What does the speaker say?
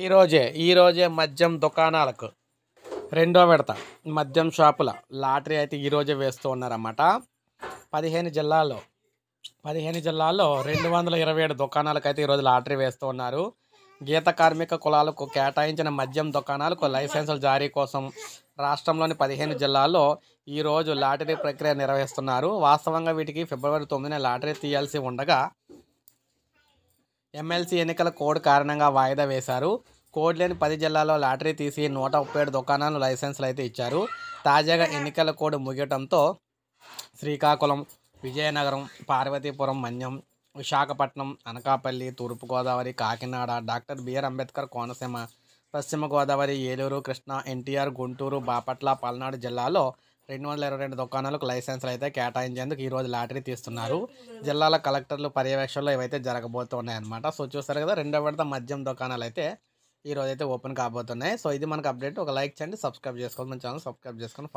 ఈరోజే మద్యం దుకాణాలకు రెండో విడత మద్యం షాపుల లాటరీ అయితే ఈరోజే వేస్తూ ఉన్నారన్నమాట. 15 జిల్లాల్లో 227 దుకాణాలకు అయితే ఈరోజు లాటరీ వేస్తూ ఉన్నారు. గీత కార్మిక కులాలకు కేటాయించిన మద్యం దుకాణాలకు లైసెన్సుల జారీ కోసం రాష్ట్రంలోని 15 జిల్లాల్లో ఈరోజు లాటరీ ప్రక్రియ నిర్వహిస్తున్నారు. వాస్తవంగా వీటికి ఫిబ్రవరి 9న లాటరీ తీయాల్సి ఉండగా ఎమ్మెల్సీ ఎన్నికల కోడ్ కారణంగా వాయిదా వేశారు. కోడ్ లేని 10 జిల్లాల్లో లాటరీ తీసి 137 దుకాణాలు లైసెన్సులు అయితే ఇచ్చారు. తాజాగా ఎన్నికల కోడ్ ముగియటంతో శ్రీకాకుళం, విజయనగరం, పార్వతీపురం, మన్యం, విశాఖపట్నం, అనకాపల్లి, తూర్పుగోదావరి, కాకినాడ, డాక్టర్ బిఆర్ అంబేద్కర్ కోనసీమ, పశ్చిమ గోదావరి, ఏలూరు, కృష్ణా, ఎన్టీఆర్, గుంటూరు, బాపట్ల, పల్నాడు జిల్లాలో 222 దుకాణాలకు లైసెన్సులు అయితే కేటాయించేందుకు ఈరోజు లాటరీ తీస్తున్నారు. జిల్లాల కలెక్టర్లు పర్యవేక్షణలో ఇవైతే జరగబోతున్నాయన్నమాట. సో చూస్తారు కదా, రెండో విడత మద్యం దుకాణాలు అయితే ఈరోజు అయితే ఓపెన్ కాబోతున్నాయి. సో ఇది మనకు అప్డేట్. ఒక లైక్ చేయండి, సబ్స్క్రైబ్ చేసుకోండి, మన ఛానల్ సబ్స్క్రైబ్ చేసుకొని